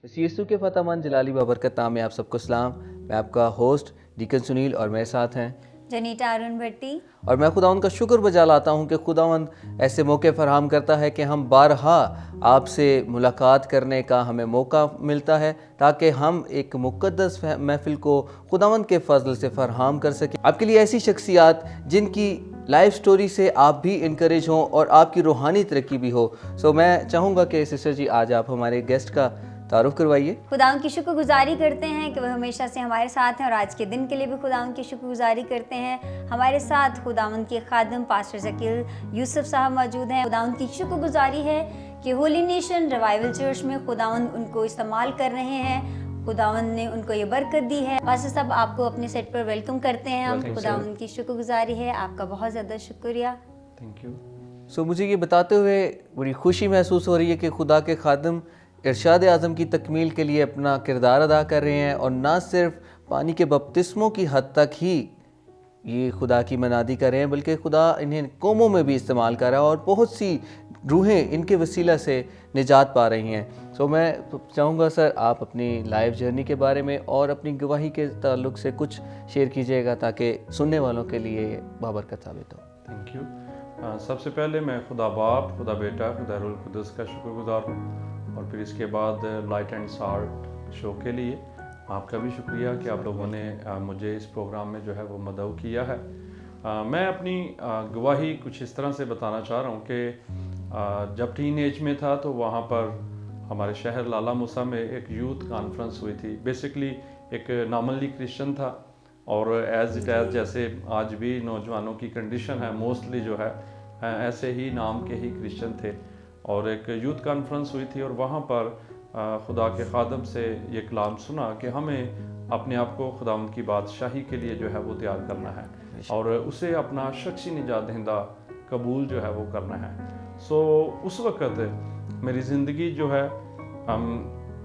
यीशु के फतेहमंद जलाली बाबरकत नाम में आप सबको सलाम। मैं आपका होस्ट डीकन सुनील और मेरे साथ हैं जनीता अरुण भट्टी। और मैं खुदावंद का शुक्र बजा लाता हूँ कि खुदावंद ऐसे मौके फराहम करता है कि हम बारहा आपसे मुलाकात करने का हमें मौका मिलता है ताकि हम एक मुक़द्दस महफ़िल को खुदावंद के फजल से फराहम कर सकें। आपके लिए ऐसी शख्सियात जिनकी लाइफ स्टोरी से आप भी इनकरेज हों और आपकी रूहानी तरक्की भी हो। मैं चाहूँगा कि सिस्टर जी आज आप हमारे गेस्ट का तारुफ करवाइए। खुदावंद की शुक्रगुजारी करते हैं कि वह हमेशा से हमारे साथ हैं और आज के दिन के लिए भी खुदावंद की शुक्रगुजारी करते हैं। हमारे साथ खुदावंद के खादम पास्टर ज़कील यूसुफ साहब मौजूद हैं। खुदावंद की शुक्रगुजारी है कि होली नेशन रिवाइवल चर्च में खुदावंद उनको इस्तेमाल कर रहे हैं। खुदावंद ने उनको ये बरकत दी है। पास्टर साहब आपको अपने सेट पर वेलकम करते हैं। हम खुदावंद की शुक्रगुजारी है, आपका बहुत ज़्यादा शुक्रिया। Thank you. मुझे ये बताते हुए बड़ी खुशी महसूस हो रही है कि खुदा के खादम इरशाद आज़म की तकमील के लिए अपना किरदार अदा कर रहे हैं और ना सिर्फ पानी के बपतिस्मों की हद तक ही ये खुदा की मनादी कर रहे हैं बल्कि खुदा इन्हें कौमों में भी इस्तेमाल कर रहा है और बहुत सी रूहें इनके वसीला से निजात पा रही हैं। मैं चाहूँगा सर आप अपनी लाइफ जर्नी के बारे में और अपनी गवाही के ताल्लुक से कुछ शेयर कीजिएगा ताकि सुनने वालों के लिए बाबरकत साबित हो। Thank you. सबसे पहले मैं खुदा बाप, खुदा बेटा, खुदा रूह कुद्दुस का शुक्रगुजार हूँ और फिर इसके बाद लाइट एंड साल्ट शो के लिए आपका भी शुक्रिया कि आप लोगों ने मुझे इस प्रोग्राम में जो है वो मदऊ किया है। मैं अपनी गवाही कुछ इस तरह से बताना चाह रहा हूँ कि जब टीन एज में था तो वहाँ पर हमारे शहर लाला मूसा में एक यूथ कॉन्फ्रेंस हुई थी। बेसिकली एक नॉर्मली क्रिश्चियन था और एज इट एज जैसे आज भी नौजवानों की कंडीशन है मोस्टली जो है ऐसे ही नाम के ही क्रिश्चियन थे और एक यूथ कॉन्फ्रेंस हुई थी और वहाँ पर खुदा के खादम से ये कलाम सुना कि हमें अपने आप को खुदावंद की बादशाही के लिए जो है वो तैयार करना है और उसे अपना शख्सी निजात दहिंदा कबूल जो है वो करना है। उस वक़्त मेरी ज़िंदगी जो है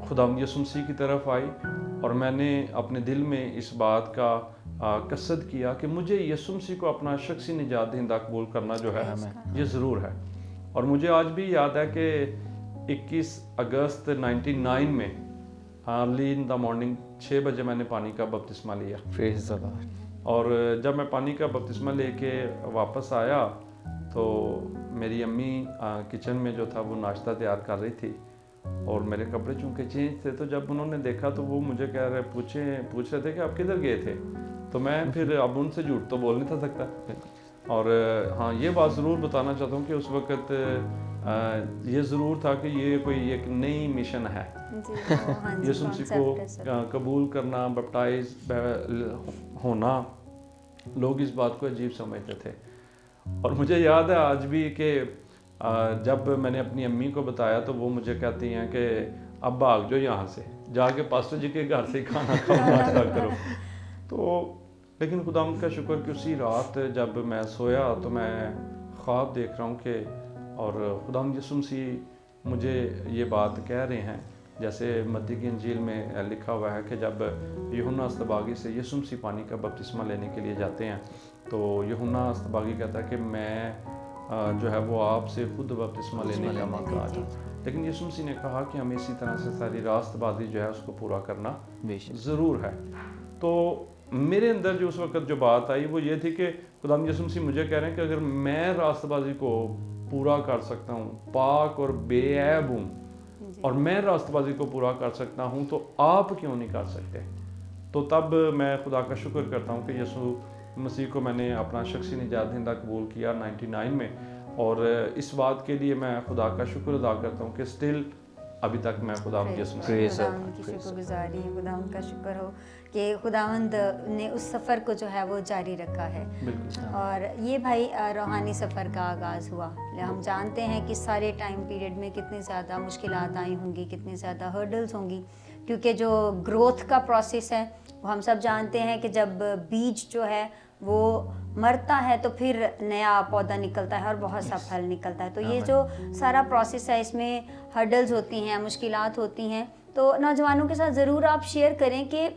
खुदावंद यीशु मसीह की तरफ आई और मैंने अपने दिल में इस बात का कसद किया कि मुझे यीशु मसीह को अपना शख्सी निजात दहिंदा कबूल करना जो है ये ज़रूर है। और मुझे आज भी याद है कि 21 अगस्त 1999 में अर्ली इन द मॉर्निंग 6 बजे मैंने पानी का बपतिस्मा लिया। और जब मैं पानी का बपतिस्मा लेके वापस आया तो मेरी अम्मी किचन में जो था वो नाश्ता तैयार कर रही थी और मेरे कपड़े चूँकि चेंज थे तो जब उन्होंने देखा तो वो मुझे पूछ रहे थे कि आप किधर गए थे। तो मैं फिर अब उनसे झूठ तो बोल नहीं था सकता। और हाँ ये बात ज़रूर बताना चाहता हूँ कि उस वक़्त ये ज़रूर था कि ये कोई एक नई मिशन है। यीशु मसीह को कबूल करना, बैप्टाइज होना, लोग इस बात को अजीब समझते थे। और मुझे याद है आज भी कि जब मैंने अपनी अम्मी को बताया तो वो मुझे कहती हैं कि अब भाग जाओ यहाँ से, जाके पास्टर जी के घर से खाना खाओ, नाश्ता करो। तो लेकिन खुदावंद का शुक्र कि उसी रात जब मैं सोया तो मैं ख्वाब देख रहा हूँ कि और खुदावंद यीशु मसीह मुझे ये बात कह रहे हैं जैसे मत्ती की इंजील में लिखा हुआ है कि जब यूहन्ना अस्तबागी से यीशु मसीह पानी का बपतिस्मा लेने के लिए जाते हैं तो यूहन्ना अस्तबागी कहता है कि मैं जो है वो आपसे खुद बपतिस्मा लेने का मौका आ जाऊँ। लेकिन यीशु मसीह ने कहा कि हमें इसी तरह से सारी रास्तबाजी जो है उसको पूरा करना ज़रूर है। तो मेरे अंदर जो उस वक़्त जो बात आई वो ये थी कि खुदावंद यीशु मसीह मुझे कह रहे हैं कि अगर मैं रास्तबाजी को पूरा कर सकता हूँ, पाक और बेऐब हूँ और मैं रास्तबाजी को पूरा कर सकता हूँ तो आप क्यों नहीं कर सकते। तो तब मैं खुदा का शुक्र करता हूँ कि यीशु मसीह को मैंने अपना शख्सी निजात दहिंदा कबूल किया 99 में और इस बात के लिए मैं खुदा का शुक्र अदा करता हूँ कि स्टिल अभी तक मैं खुदावंद यीशु मसीह की शुक्रगुजारी है। खुदावंद का शुक्र हो कि खुदावंद ने उस सफ़र को जो है वो जारी रखा है। और ये भाई रूहानी सफ़र का आगाज़ हुआ। हम जानते हैं कि सारे टाइम पीरियड में कितनी ज़्यादा मुश्किलात आई होंगी, कितनी ज़्यादा हर्डल्स होंगी, क्योंकि जो ग्रोथ का प्रोसेस है वो हम सब जानते हैं कि जब बीज जो है वो मरता है तो फिर नया पौधा निकलता है और बहुत सा फल निकलता है। तो ये जो सारा प्रोसेस है इसमें हर्डल्स होती हैं, मुश्किलात होती हैं। तो नौजवानों के साथ ज़रूर आप शेयर करें कि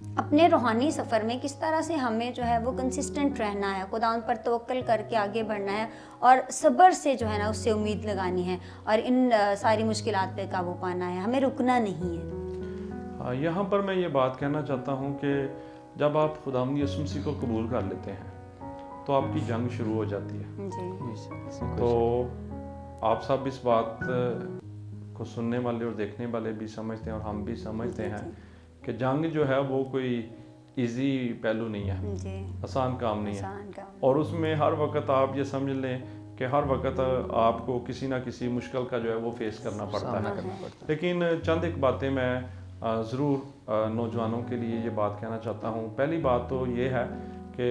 اپنے روحانی سفر میں کس طرح سے ہمیں جو ہے وہ کنسسٹنٹ رہنا ہے, خداوند پر توکل کر کے آگے بڑھنا ہے اور صبر سے جو ہے نا اس سے امید لگانی ہے اور ان ساری مشکلات پہ قابو پانا ہے, ہمیں رکنا نہیں ہے. یہاں پر میں یہ بات کہنا چاہتا ہوں کہ جب آپ خداوند یسوع مسیح کو قبول کر لیتے ہیں تو آپ کی جنگ شروع ہو جاتی ہے. جی تو آپ سب اس بات کو سننے والے اور دیکھنے والے بھی سمجھتے ہیں اور ہم بھی سمجھتے ہیں کہ جنگ جو ہے وہ کوئی ایزی پہلو نہیں ہے, جی آسان کام نہیں ہے, آسان کام. اور اس میں ہر وقت آپ یہ سمجھ لیں کہ ہر وقت آپ کو کسی نہ کسی مشکل کا جو ہے وہ فیس کرنا پڑتا ہے. لیکن چند ایک باتیں میں ضرور نوجوانوں کے لیے یہ بات کہنا چاہتا ہوں. پہلی بات تو یہ ہے کہ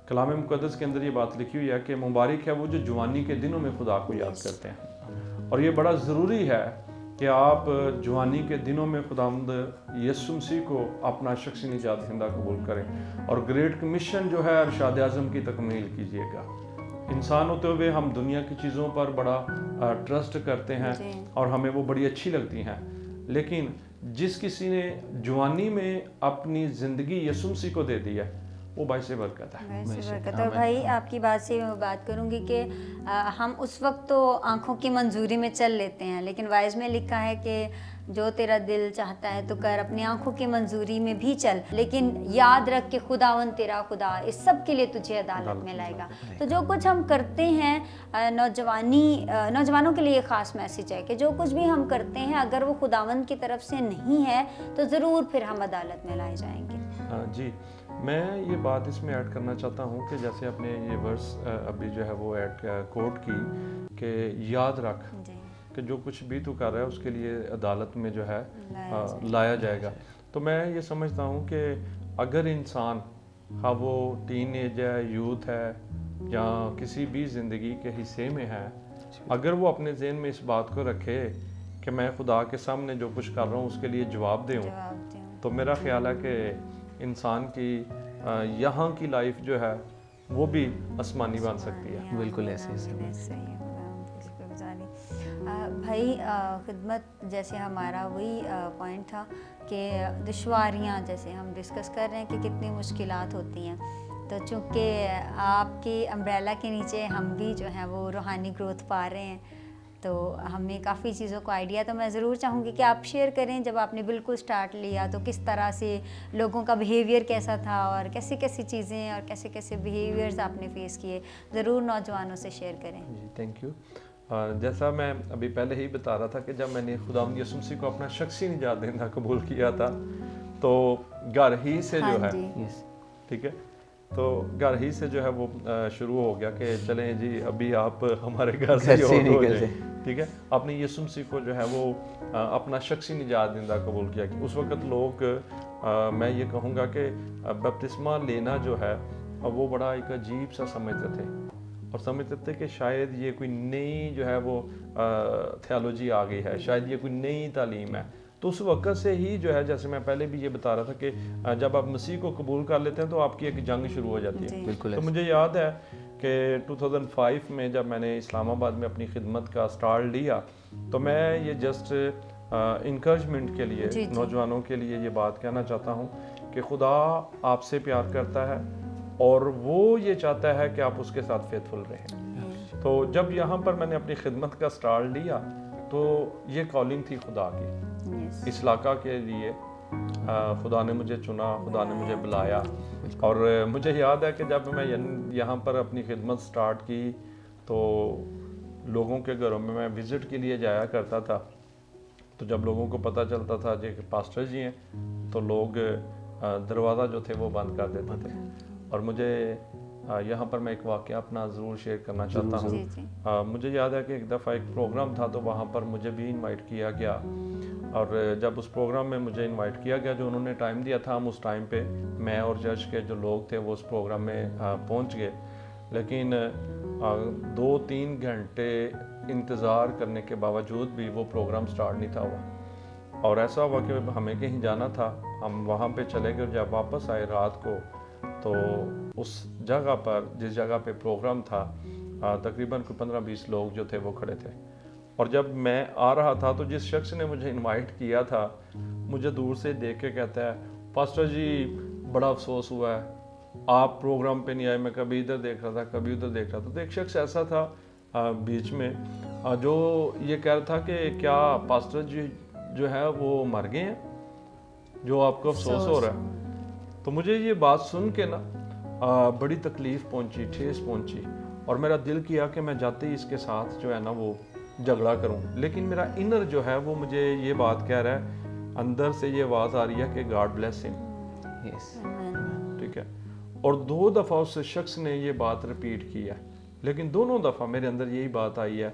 کلام مقدس کے اندر یہ بات لکھی ہوئی ہے کہ مبارک ہے وہ جو جوانی کے دنوں میں خدا کو یاد کرتے ہیں, اور یہ بڑا ضروری ہے کہ آپ جوانی کے دنوں میں خداوند یسوع مسیح کو اپنا شخصی نجات دہندہ قبول کریں اور گریٹ کمیشن جو ہے ارشاد اعظم کی تکمیل کیجیے گا. انسان ہوتے ہوئے ہم دنیا کی چیزوں پر بڑا ٹرسٹ کرتے ہیں اور ہمیں وہ بڑی اچھی لگتی ہیں, لیکن جس کسی نے جوانی میں اپنی زندگی یسوع مسیح کو دے دی ہے وہ باعث برکت ہے. اور بھائی آپ کی بات سے میں بات کروں گی کہ ہم اس وقت تو آنکھوں کی منظوری میں چل لیتے ہیں, لیکن وائز میں لکھا ہے کہ جو تیرا دل چاہتا ہے تو کر, اپنی آنکھوں کی منظوری میں بھی چل, لیکن یاد رکھ کہ خداوند تیرا خدا اس سب کے لیے تجھے عدالت میں لائے گا. تو جو کچھ ہم کرتے ہیں نوجوانوں کے لیے خاص میسیج ہے کہ جو کچھ بھی ہم کرتے ہیں اگر وہ خداوند کی طرف سے نہیں ہے تو ضرور پھر ہم عدالت میں لائے جائیں گے. جی, میں یہ بات اس میں ایڈ کرنا چاہتا ہوں کہ جیسے آپ نے یہ ورس ابھی جو ہے وہ ایڈ کوٹ کی کہ یاد رکھ کہ جو کچھ بھی تو کر رہا ہے اس کے لیے عدالت میں جو ہے لایا جائے گا. تو میں یہ سمجھتا ہوں کہ اگر انسان وہ ٹین ایج ہے, یوتھ ہے, یا کسی بھی زندگی کے حصے میں ہے, اگر وہ اپنے ذہن میں اس بات کو رکھے کہ میں خدا کے سامنے جو کچھ کر رہا ہوں اس کے لیے جواب دوں, تو میرا خیال ہے کہ انسان کی یہاں کی لائف جو ہے وہ بھی آسمانی بن سکتی ہے. بالکل ایسے بھائی خدمت جیسے ہمارا وہی پوائنٹ تھا کہ دشواریاں جیسے ہم ڈسکس کر رہے ہیں کہ کتنی مشکلات ہوتی ہیں, تو چونکہ آپ کی امبریلا کے نیچے ہم بھی جو ہیں وہ روحانی گروتھ پا رہے ہیں تو ہمیں کافی چیزوں کو آئیڈیا, تو میں ضرور چاہوں گی کہ آپ شیئر کریں جب آپ نے بالکل سٹارٹ لیا تو کس طرح سے لوگوں کا بیہیویئر کیسا تھا اور کیسی کیسی چیزیں اور کیسے کیسے بیہیویئرز آپ نے فیس کیے, ضرور نوجوانوں سے شیئر کریں. جی تھینک یو. جیسا میں ابھی پہلے ہی بتا رہا تھا کہ جب میں نے خداوند یسوع مسیح کو اپنا شخصی نجات دہندہ قبول کیا تھا تو گھر ہی سے جو ہے, ٹھیک ہے, تو گھر ہی سے جو ہے وہ شروع ہو گیا کہ چلیں جی ابھی آپ ہمارے گھر سے ہو جائیں, ٹھیک ہے. آپ نے یسوع مسیح کو جو ہے وہ اپنا شخصی نجات دہندہ قبول کیا. اس وقت لوگ میں یہ کہوں گا کہ بپتسمہ لینا جو ہے وہ بڑا ایک عجیب سا سمجھتے تھے اور سمجھتے تھے کہ شاید یہ کوئی نئی جو ہے وہ تھیالوجی آ گئی ہے, شاید یہ کوئی نئی تعلیم ہے. تو اس وقت سے ہی جو ہے جیسے میں پہلے بھی یہ بتا رہا تھا کہ جب آپ مسیح کو قبول کر لیتے ہیں تو آپ کی ایک جنگ شروع ہو جاتی ہے. تو مجھے یاد ہے کہ 2005 میں جب میں نے اسلام آباد میں اپنی خدمت کا سٹارٹ لیا تو میں یہ جسٹ انکریجمنٹ کے لیے نوجوانوں کے لیے یہ بات کہنا چاہتا ہوں کہ خدا آپ سے پیار کرتا ہے اور وہ یہ چاہتا ہے کہ آپ اس کے ساتھ فیتھفل رہیں. تو جب یہاں پر میں نے اپنی خدمت کا سٹارٹ لیا تو یہ کالنگ تھی خدا کی, اس علاقہ کے لیے خدا نے مجھے چنا, خدا نے مجھے بلایا. اور مجھے یاد ہے کہ جب میں یہاں پر اپنی خدمت سٹارٹ کی تو لوگوں کے گھروں میں میں وزٹ کے لیے جایا کرتا تھا. تو جب لوگوں کو پتہ چلتا تھا جی کہ پاسٹر جی ہیں تو لوگ دروازہ جو تھے وہ بند کر دیتے تھے. اور مجھے یہاں پر میں ایک واقعہ اپنا ضرور شیئر کرنا چاہتا ہوں. مجھے یاد ہے کہ ایک دفعہ ایک پروگرام تھا تو وہاں پر مجھے بھی انوائٹ کیا گیا, اور جب اس پروگرام میں مجھے انوائٹ کیا گیا جو انہوں نے ٹائم دیا تھا, ہم اس ٹائم پہ میں اور چرچ کے جو لوگ تھے وہ اس پروگرام میں پہنچ گئے. لیکن 2-3 گھنٹے انتظار کرنے کے باوجود بھی وہ پروگرام سٹارٹ نہیں تھا ہوا, اور ایسا ہوا کہ ہمیں کہیں جانا تھا, ہم وہاں پہ چلے گئے. جب واپس آئے رات کو تو اس جگہ پر جس جگہ پہ پروگرام تھا تقریباً کوئی 15-20 لوگ جو تھے وہ کھڑے تھے. اور جب میں آ رہا تھا تو جس شخص نے مجھے انوائٹ کیا تھا مجھے دور سے دیکھ کے کہتا ہے पास्टर जी बड़ा अफसोस हुआ है, आप प्रोग्राम पे नहीं आए, मैं कभी इधर देख रहा था कभी उधर देख रहा था। तो एक शख्स ऐसा था बीच में जो ये कह रहा था कि क्या पास्टर जी जो है वो मर गए हैं, जो आपको अफसोस हो रहा है। तो मुझे ये बात सुन के ना बड़ी तकलीफ़ पहुंची, ठेस पहुंची, और मेरा दिल किया कि मैं जाते ही इसके साथ जो है ना वो झगड़ा करूं। लेकिन मेरा इनर जो है वो मुझे ये बात कह रहा है, अंदर से ये आवाज़ आ रही है कि गॉड ब्लेस हिम। यस, ठीक है। और 2 दफ़ा उस शख्स ने ये बात रिपीट की है, लेकिन दोनों दफ़ा मेरे अंदर यही बात आई है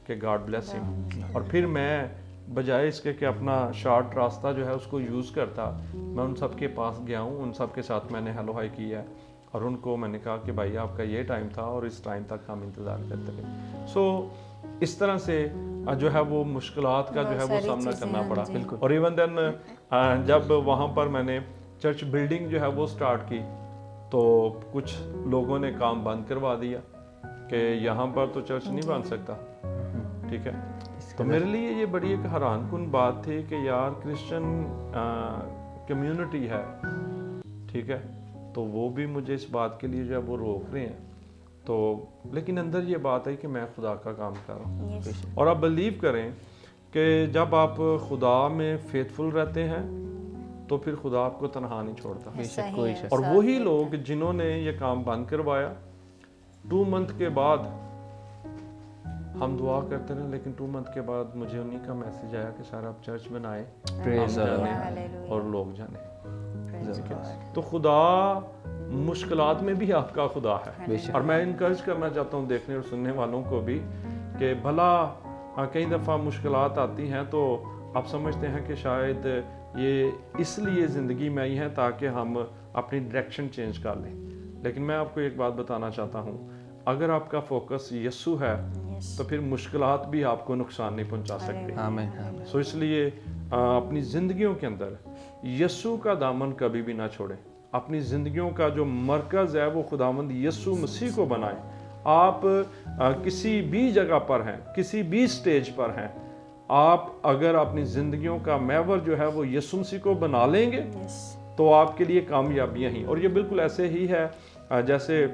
कि गॉड ब्लेस हिम। और फिर मैं बजाय इसके कि अपना शॉर्ट रास्ता जो है उसको यूज़ करता, मैं उन सब के पास गया हूँ, उन सब के साथ मैंने हेलो हाई किया है, और उनको मैंने कहा कि भाई आपका ये टाइम था और इस टाइम तक हम इंतज़ार करते रहे। सो इस तरह से जो है वो मुश्किलात का जो है वो सामना करना पड़ा। और इवन देन जब वहाँ पर मैंने चर्च बिल्डिंग जो है वो स्टार्ट की, तो कुछ लोगों ने काम बंद करवा दिया कि यहाँ पर तो चर्च नहीं बन सकता। ठीक है। तो मेरे लिए ये बड़ी एक हैरान कुन बात थी कि यार क्रिश्चियन कम्युनिटी है, ठीक है, तो वो भी मुझे इस बात के लिए जो है वो रोक रहे हैं। तो लेकिन अंदर ये बात है कि मैं खुदा का काम कर रहा हूँ। और आप बिलीव करें कि जब आप खुदा में फेथफुल रहते हैं तो फिर खुदा आपको तनहा नहीं छोड़ता। बेशक, कोई शक। और वही लोग जिन्होंने ये काम बंद करवाया, 2 मंथ के बाद हम दुआ करते रहे, लेकिन 2 मंथ के बाद मुझे उन्हीं का मैसेज आया कि सर आप चर्च बनाए, Praise हम the जाने और लोग जाने। तो खुदा मुश्किलात में भी आपका खुदा है। और मैं इनकरेज करना चाहता हूँ देखने और सुनने वालों को भी कि भला कई दफ़ा मुश्किलात आती हैं तो आप समझते हैं कि शायद ये इसलिए ज़िंदगी में आई है ताकि हम अपनी डायरेक्शन चेंज कर लें। लेकिन मैं आपको एक बात बताना चाहता हूँ, अगर आपका फोकस यीशु है तो फिर मुश्किलात भी आपको नुकसान नहीं पहुँचा सकते। आमीन, आमीन। सो इसलिए अपनी ज़िंदगियों के अंदर यीशु का दामन कभी भी ना छोड़ें। अपनी ज़िंदगियों का जो मरकज़ है वो खुदावंद यीशु मसीह को बनाएं। आप किसी भी जगह पर हैं, किसी भी स्टेज पर हैं, आप अगर अपनी ज़िंदगियों का महवर जो है वो यीशु मसीह को बना लेंगे तो आपके लिए कामयाबियाँ ही। और ये बिल्कुल ऐसे ही है जैसे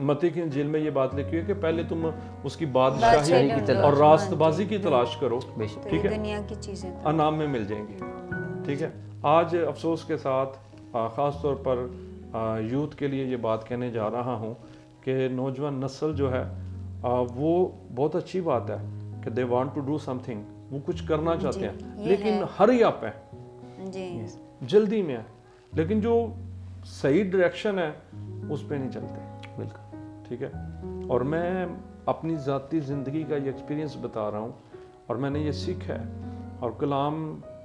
मत्ती की इंजील में ये बात लिखी है कि पहले तुम उसकी बादशाही की तलाश और रास्तबाजी की तलाश करो, बेशक। ठीक है, दुनिया की चीजें अनाम में मिल जाएंगी। ठीक है। आज अफसोस के साथ ख़ास तौर पर यूथ के लिए ये बात कहने जा रहा हूँ कि नौजवान नस्ल जो है वो बहुत अच्छी बात है कि they want to do something, वो कुछ करना चाहते हैं, लेकिन हरी अप है जी, जल्दी में है, लेकिन जो सही डायरेक्शन है उस पर नहीं चलते। बिल्कुल, ठीक है। और मैं अपनी ज़ाती ज़िंदगी का ये एक्सपीरियंस बता रहा हूँ और मैंने ये सीखा है। और कलाम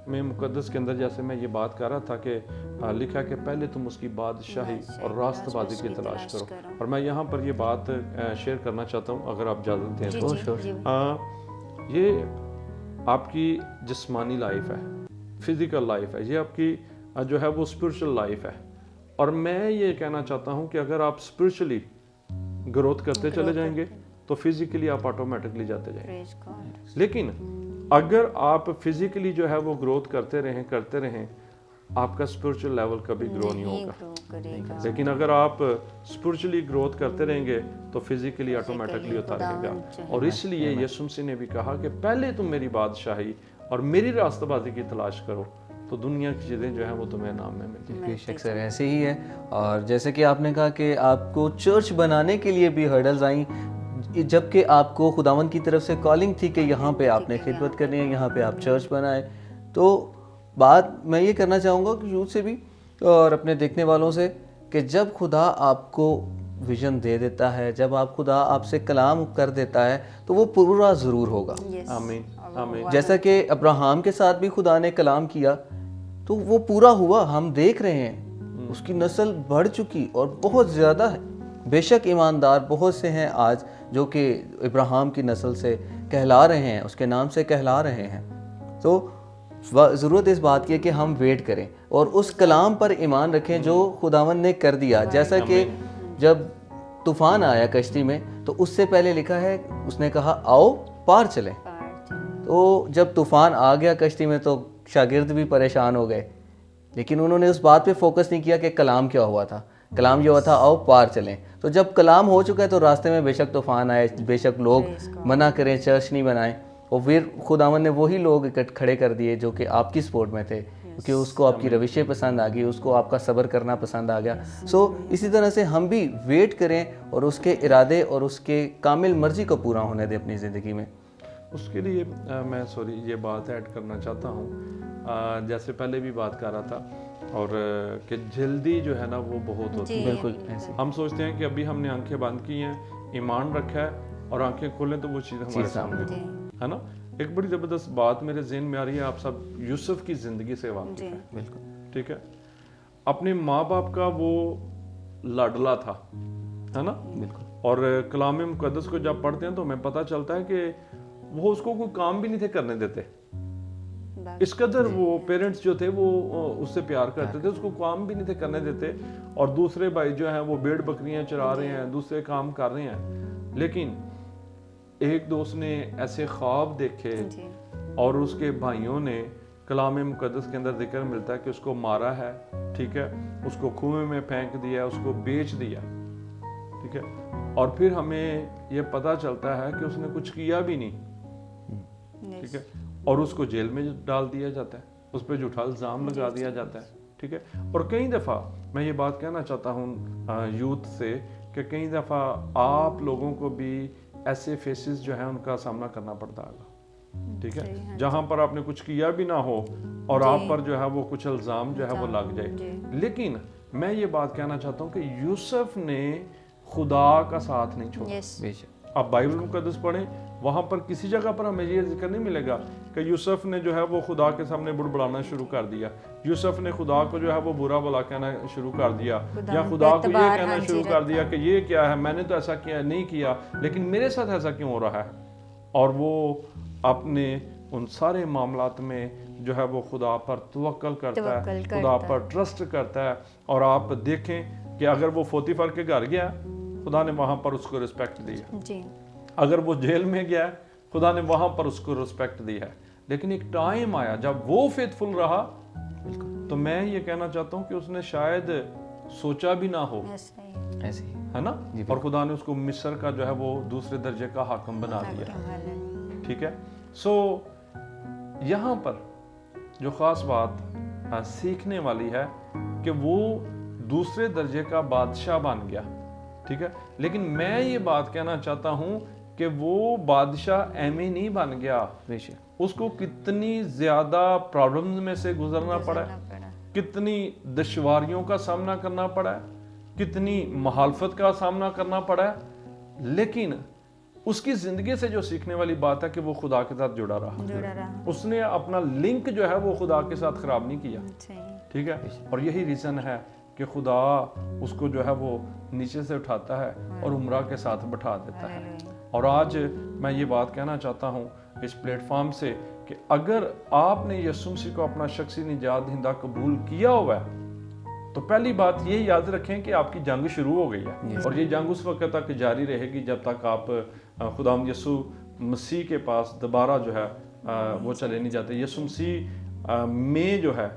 में मुकद्दस के अंदर जैसे मैं ये बात कर रहा था कि लिखा कि पहले तुम उसकी बादशाही और रास्तबाजी की तलाश करो। और मैं यहाँ पर ये बात शेयर करना चाहता हूँ अगर आप इजाज़त दें तो। ये आपकी जिस्मानी लाइफ है, फिज़िकल लाइफ है, ये आपकी जो है वो स्पिरिचुअल लाइफ है। और मैं ये कहना चाहता हूँ कि अगर आप स्पिरिचुअली ग्रोथ करते चले जाएंगे तो फिजिकली आप ऑटोमेटिकली जाते जाएंगे। लेकिन अगर आप फिजिकली जो है वो ग्रोथ करते रहें आपका स्पिरिचुअल लेवल कभी ग्रो नहीं होगा। लेकिन अगर आप स्पिरिचुअली ग्रोथ करते रहेंगे तो फिजिकली ऑटोमेटिकली होता रहेगा। और इसलिए यीशु मसीह ने भी कहा कि पहले तुम मेरी बादशाही और मेरी रास्तबाजी की तलाश करो तो दुनिया की चीज़ें जो है वो तुम्हें नाम में मिल जाएंगी। बेशक सर, ऐसे ही है। और जैसे कि आपने कहा कि आपको चर्च बनाने के लिए भी हर्डल्स आई, जबकि आपको खुदावंद की तरफ से कॉलिंग थी कि यहाँ पे आपने खिदमत करनी है, यहाँ पे आप चर्च बनाए। तो बात मैं ये करना चाहूँगा कि यूथ से भी और अपने देखने वालों से कि जब खुदा आपको विजन दे देता है, जब खुदा आपसे कलाम कर देता है तो वो पूरा ज़रूर होगा। आमीन, आमीन। जैसा कि अब्राहम के साथ भी खुदा ने कलाम किया तो वो पूरा हुआ, हम देख रहे हैं उसकी नस्ल बढ़ चुकी और बहुत ज़्यादा है। बेशक ईमानदार बहुत से हैं आज जो कि इब्राहिम की नस्ल से कहला रहे हैं, उसके नाम से कहला रहे हैं। तो ज़रूरत इस बात की है कि हम वेट करें और उस कलाम पर ईमान रखें जो खुदावंद ने कर दिया। जैसा कि जब तूफ़ान आया कश्ती में तो उससे पहले लिखा है उसने कहा आओ पार चलें। तो जब तूफ़ान आ गया कश्ती में तो शागिर्द भी परेशान हो गए لیکن انہوں نے اس بات پہ فوکس نہیں کیا کہ کلام کیا ہوا تھا. کلام یہ ہوا تھا آؤ پار چلیں. تو جب کلام ہو چکا ہے تو راستے میں بے شک طوفان آئے, بے شک لوگ منع کریں, چرچ نہیں بنائیں, اور پھر خداوند نے وہی لوگ کھڑے کر دیے جو کہ آپ کی سپورٹ میں تھے, کیونکہ اس کو آپ کی روشیں پسند آ گئی, اس کو آپ کا صبر کرنا پسند آ گیا. سو اسی طرح سے ہم بھی ویٹ کریں اور اس کے ارادے اور اس کے کامل مرضی کو پورا ہونے دیں اپنی زندگی میں. اس کے لیے میں یہ بات ایڈ کرنا چاہتا ہوں, جیسے پہلے بھی بات کر رہا تھا, اور کہ جلدی جو ہے نا وہ بہت ہوتی ہے. بالکل ایسے ہم سوچتے ہیں کہ ابھی ہم نے آنکھیں بند کی ہیں, ایمان رکھا ہے, اور آنکھیں کھولیں تو وہ چیز ہمارے سامنے ہے نا. ایک بڑی زبردست بات میرے ذہن میں آ رہی ہے, آپ سب یوسف کی زندگی سے واقف ہیں, بالکل ٹھیک ہے. اپنے ماں باپ کا وہ لاڈلا تھا, ہے نا, بالکل. اور کلام مقدس کو جب پڑھتے ہیں تو ہمیں پتہ چلتا ہے کہ وہ اس کو کوئی کام بھی نہیں تھے کرنے دیتے. اس قدر وہ پیرنٹس جو تھے وہ اس سے پیار کرتے تھے, اس کو کام بھی نہیں تھے کرنے دیتے. اور دوسرے بھائی جو ہیں وہ بھیڑ بکریاں چرا رہے ہیں, دوسرے کام کر رہے ہیں. لیکن ایک دوست نے ایسے خواب دیکھے, اور اس کے بھائیوں نے, کلام مقدس کے اندر ذکر ملتا ہے کہ اس کو مارا ہے, ٹھیک ہے, اس کو کنویں میں پھینک دیا, اس کو بیچ دیا, ٹھیک ہے. اور پھر ہمیں یہ پتہ چلتا ہے کہ اس نے کچھ کیا بھی نہیں, ٹھیک ہے, اور اس کو جیل میں ڈال دیا جاتا ہے, اس پہ جھوٹا الزام لگا دیا جاتا ہے, ٹھیک ہے. اور کئی دفعہ میں یہ بات کہنا چاہتا ہوں یوتھ سے کہ کئی دفعہ آپ لوگوں کو بھی ایسے فیسز جو ہیں ان کا سامنا کرنا پڑتا ہے, ٹھیک ہے, جہاں پر آپ نے کچھ کیا بھی نہ ہو اور آپ پر جو ہے وہ کچھ الزام جو ہے وہ لگ جائے. لیکن میں یہ بات کہنا چاہتا ہوں کہ یوسف نے خدا کا ساتھ نہیں چھوڑا. آپ بائبل مقدس پڑھیں, وہاں پر کسی جگہ پر ہمیں یہ ذکر نہیں ملے گا کہ یوسف نے جو ہے وہ خدا کے سامنے بڑبڑانا شروع کر دیا, یوسف نے خدا کو جو ہے وہ برا بھلا کہنا شروع کر دیا, یا خدا کو یہ کہنا شروع کر دیا کہ یہ کیا ہے, میں نے تو ایسا کیا نہیں کیا, لیکن میرے ساتھ ایسا کیوں ہو رہا ہے. اور وہ اپنے ان سارے معاملات میں جو ہے وہ خدا پر توکل کرتا ہے, خدا پر ٹرسٹ کرتا ہے. اور آپ دیکھیں کہ اگر وہ پوتیفر کے گھر گیا, خدا نے وہاں پر اس کو رسپیکٹ دیا. اگر وہ جیل میں گیا, خدا نے وہاں پر اس کو رسپیکٹ دی ہے. لیکن ایک ٹائم آیا جب وہ فیتھفل رہا, تو میں یہ کہنا چاہتا ہوں کہ اس نے شاید سوچا بھی نہ ہو, ہے نا, اور خدا نے اس کو مصر کا جو ہے وہ دوسرے درجے کا حاکم بنا دیا, ٹھیک ہے. سو یہاں پر جو خاص بات سیکھنے والی ہے کہ وہ دوسرے درجے کا بادشاہ بن گیا, ٹھیک ہے. لیکن میں یہ بات کہنا چاہتا ہوں کہ وہ بادشاہ ایویں نہیں بن گیا, اس کو کتنی زیادہ پرابلمز میں سے گزرنا پڑا ہے, کتنی دشواریوں کا سامنا کرنا پڑا ہے, کتنی مخالفت کا سامنا کرنا پڑا ہے. لیکن اس کی زندگی سے جو سیکھنے والی بات ہے کہ وہ خدا کے ساتھ جڑا رہا, اس نے اپنا لنک جو ہے وہ خدا کے ساتھ خراب نہیں کیا, ٹھیک ہے. اور یہی ریزن ہے کہ خدا اس کو جو ہے وہ نیچے سے اٹھاتا ہے اور عمرہ کے ساتھ بٹھا دیتا ہے. اور آج میں یہ بات کہنا چاہتا ہوں اس پلیٹ فارم سے کہ اگر آپ نے یسوع مسیح کو اپنا شخصی نجات دہندہ قبول کیا ہوا ہے, تو پہلی بات یہ یاد رکھیں کہ آپ کی جنگ شروع ہو گئی ہے, اور یہ جنگ اس وقت تک جاری رہے گی جب تک آپ خداوند یسوع مسیح کے پاس دوبارہ جو ہے وہ چلے نہیں جاتے. یسوع مسیح میں جو ہے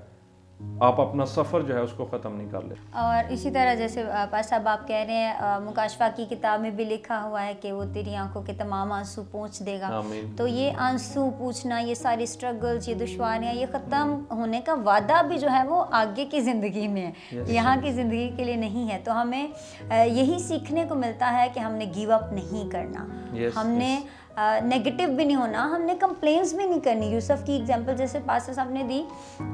آپ اپنا سفر جو ہے اس کو ختم نہیں کر لیں. اور اسی طرح جیسے پاس صاحب آپ کہہ رہے ہیں مکاشفہ کی کتاب میں بھی لکھا ہوا ہے کہ وہ تیری آنکھوں کے تمام آنسو پوچھ دے گا. تو یہ آنسو پوچھنا, یہ ساری سٹرگلز, یہ دشواریاں, یہ ختم ہونے کا وعدہ بھی جو ہے وہ آگے کی زندگی میں ہے, یہاں کی زندگی کے لیے نہیں ہے. تو ہمیں یہی سیکھنے کو ملتا ہے کہ ہم نے گیو اپ نہیں کرنا, ہم نے نیگیٹو بھی نہیں ہونا, ہم نے کمپلینس بھی نہیں کرنی. یوسف کی ایگزامپل جیسے پاسٹر صاحب نے دی,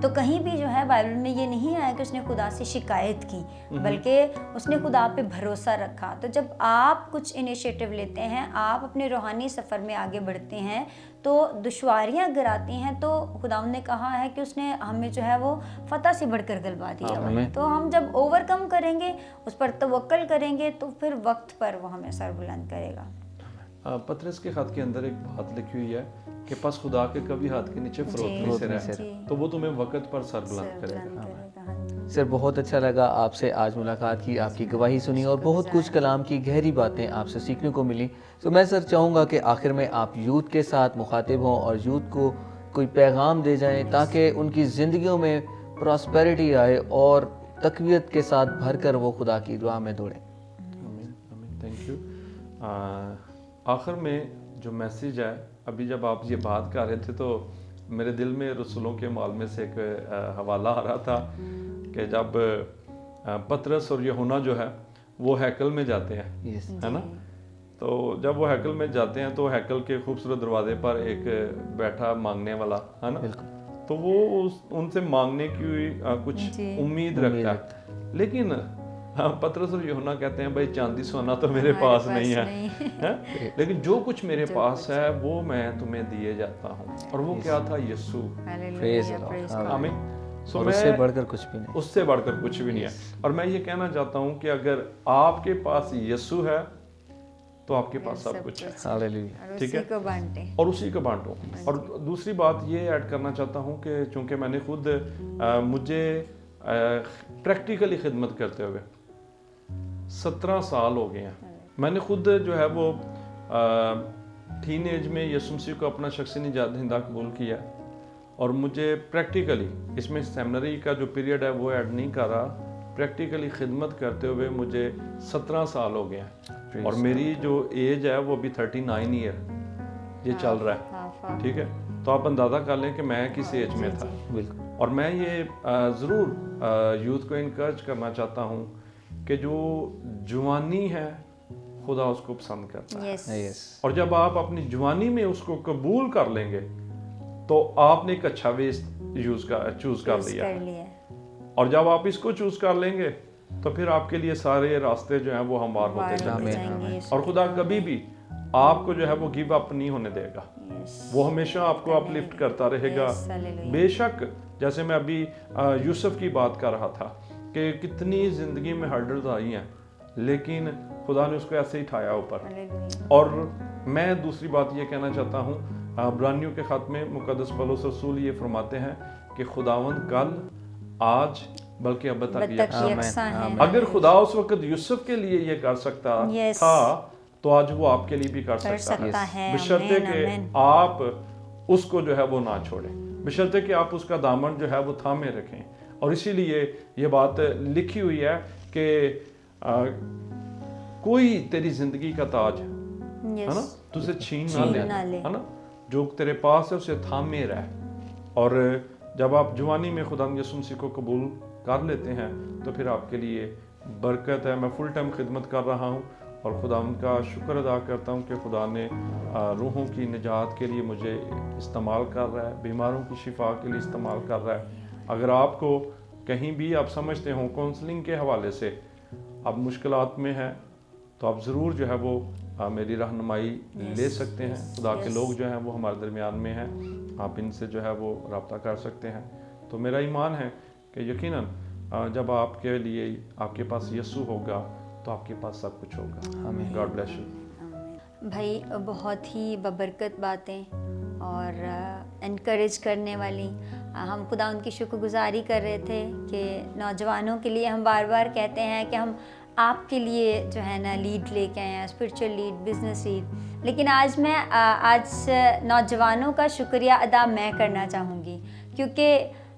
تو کہیں بھی جو ہے بائبل میں یہ نہیں آیا کہ اس نے خدا سے شکایت کی, بلکہ اس نے خدا پہ بھروسہ رکھا. تو جب آپ کچھ انیشیٹو لیتے ہیں, آپ اپنے روحانی سفر میں آگے بڑھتے ہیں, تو دشواریاں اگر آتی ہیں تو خداوند نے کہا ہے کہ اس نے ہمیں جو ہے وہ فتح سے بڑھ کر غلبہ دیا. تو ہم جب اوور کم کریں گے, اس پر توکل کریں گے, تو پھر وقت پر وہ ہمیں سر بلند کرے گا. پطرس کے خط کے اندر ایک بات لکھی ہوئی ہے کہ پس خدا کے کبھی ہاتھ کے نیچے فروخت نہیں سے رہے, تو وہ تمہیں وقت پر سر بلند کرے گا. سر بہت اچھا لگا آپ سے آج ملاقات کی, آپ کی گواہی سنی, اور بہت کچھ کلام کی گہری باتیں آپ سے سیکھنے کو ملی. تو میں سر چاہوں گا کہ آخر میں آپ یوتھ کے ساتھ مخاطب ہوں اور یوتھ کو کوئی پیغام دے جائیں تاکہ ان کی زندگیوں میں प्रॉस्पेरिटी आए और तकवीत के साथ भर कर वो खुदा की दुआ में दौड़ें। Thank you. आखिर में जो मैसेज है, अभी जब आप ये बात कर रहे थे तो मेरे दिल में रसूलों के माल में से एक हवाला आ रहा था कि जब पतरस और यूहन्ना जो है वो हैकल में जाते हैं, है ना। तो जब वो हैकल में जाते हैं तो हैकल के खूबसूरत दरवाजे पर एक बैठा मांगने वाला, है ना, तो वो उनसे मांगने की कुछ उम्मीद रखता है। लेकिन पतरस और यूहन्ना कहते हैं भाई चांदी सोना तो मेरे पास नहीं है, लेकिन जो कुछ मेरे पास है वो मैं तुम्हें दिए जाता हूँ। और वो क्या था? यीशु। आमीन। और उससे बढ़कर कुछ भी नहीं, उससे बढ़कर कुछ भी नहीं है। और मैं ये कहना चाहता हूँ कि अगर आपके पास यीशु है तो आपके पास सब कुछ है। हालेलुया। ठीक है, और उसी को बांटो। और दूसरी बात ये ऐड करना चाहता हूँ कि चूंकि मैंने खुद मुझे प्रैक्टिकली खिदमत करते हुए 17 साल हो गए हैं। मैंने खुद जो है वो टीन एज में यीशु मसीह को अपना शख्सी निजात हिंदा कबूल किया, और मुझे प्रैक्टिकली इसमें सेमिनरी का जो पीरियड है वो ऐड नहीं कर रहा, प्रैक्टिकली खिदमत करते हुए मुझे 17 साल हो गए हैं। और मेरी जो एज है वो अभी 39 ईयर ये चल रहा है। ठीक है, तो आप अंदाज़ा कर लें कि मैं किस एज में था। बिल्कुल। और मैं ये ज़रूर यूथ को इनकरेज करना चाहता हूँ कि जो जवानी है खुदा उसको पसंद करता है। और जब आप अपनी जवानी में उसको कबूल कर लेंगे तो आपने एक अच्छा वे चूज़ कर लिया है। और जब आप इसको चूज़ कर लेंगे तो फिर आपके लिए सारे रास्ते जो हैं वो हमवार होते जाएंगे। और खुदा कभी भी आपको जो है वो गिव अप नहीं होने देगा, वो हमेशा आपको अपलिफ्ट करता रहेगा। बेशक जैसे मैं अभी यूसुफ की बात कर रहा था कि कितनी ज़िंदगी में हर्डल्स आई हैं, लेकिन खुदा ने उसको ऐसे ही उठाया ऊपर। और मैं दूसरी बात ये कहना चाहता हूँ, इब्रानियों के ख़त में मुक़द्दस पौलुस रसूल ये फरमाते हैं कि खुदावंद कल आज बल्कि अब तक यकसां है। अगर खुदा उस वक्त यूसुफ के लिए ये कर सकता था तो आज वो आपके लिए भी कर सकता है, बशर्ते कि आप उसको जो है वो ना छोड़ें, बशर्ते कि आप उसका दामन जो है वो थामे रखें। और इसीलिए ये बात लिखी हुई है कि कोई तेरी जिंदगी का ताज है ना तुझे छीन ना ले, है ना, जो तेरे पास है उसे थामे रह। और जब आप जवानी में खुदा यीशु मसीह को कबूल कर लेते हैं तो फिर आपके लिए बरकत है। मैं फुल टाइम खिदमत कर रहा हूँ और खुदा उनका शुक्र अदा करता हूँ कि खुदा ने रूहों की निजात के लिए मुझे इस्तेमाल कर रहा है, बीमारों की शिफा के लिए इस्तेमाल कर रहा है। अगर आपको कहीं भी आप समझते हो काउंसलिंग के हवाले से आप मुश्किलात में हैं तो आप ज़रूर जो है वो मेरी रहनुमाई ले सकते हैं। खुदा के लोग जो हैं वो हमारे दरमियान में हैं, आप इनसे जो है वो रब्ता कर सकते हैं। तो मेरा ईमान है कि यकीनन जब आपके लिए आपके पास यीशु होगा तो आपके पास सब कुछ होगा। आमीन। गॉड ब्लेस यू भाई, बहुत ही बबरकत बातें और इनकरेज करने वाली। हम खुदा उनकी शुक्रगुजारी कर रहे थे कि नौजवानों के लिए हम बार बार कहते हैं कि हम आपके लिए जो है ना लीड लेके आए हैं, स्पिरिचुअल लीड, बिजनेस लीड। लेकिन आज मैं नौजवानों का शुक्रिया अदा मैं करना चाहूँगी, क्योंकि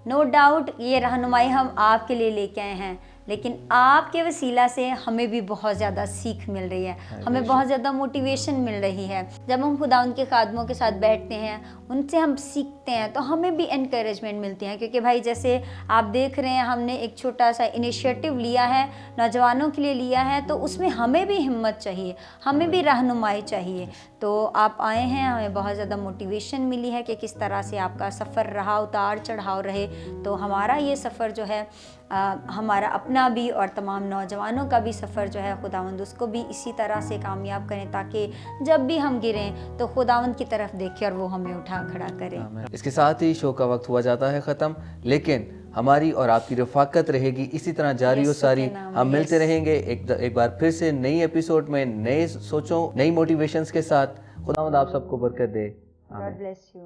नो डाउट ये रहनुमाई हम आपके लिए लेके आए हैं, लेकिन आपके वसीला से हमें भी बहुत ज़्यादा सीख मिल रही है, हमें बहुत ज़्यादा मोटिवेशन मिल रही है। जब हम खुदा उनके खादमों के साथ बैठते हैं, उनसे हम सीखते हैं तो हमें भी इनकरेजमेंट मिलती है। क्योंकि भाई जैसे आप देख रहे हैं, हमने एक छोटा सा इनिशिएटिव लिया है, नौजवानों के लिए लिया है, तो उसमें हमें भी हिम्मत चाहिए, हमें भी रहनुमाई चाहिए। तो आप आए हैं, हमें बहुत ज़्यादा मोटिवेशन मिली है कि किस तरह से आपका सफ़र रहा, उतार चढ़ाव रहे। तो हमारा ये सफ़र जो है हमारा अपना भी और तमाम नौजवानों का भी सफ़र जो है खुदावंद उसको भी इसी तरह से कामयाब करें, ताकि जब भी हम गिरें तो खुदावंद की तरफ देखें और वो हमें उठा खड़ा करें। इसके साथ ही शो का वक्त हुआ जाता है ख़त्म, लेकिन हमारी और आपकी रफ़ाकत रहेगी इसी तरह जारी और सारी। हम मिलते रहेंगे एक बार फिर से नई एपिसोड में, नए सोचों, नई मोटिवेशंस के साथ। खुदावंद आप सबको बरकत दे। God bless you.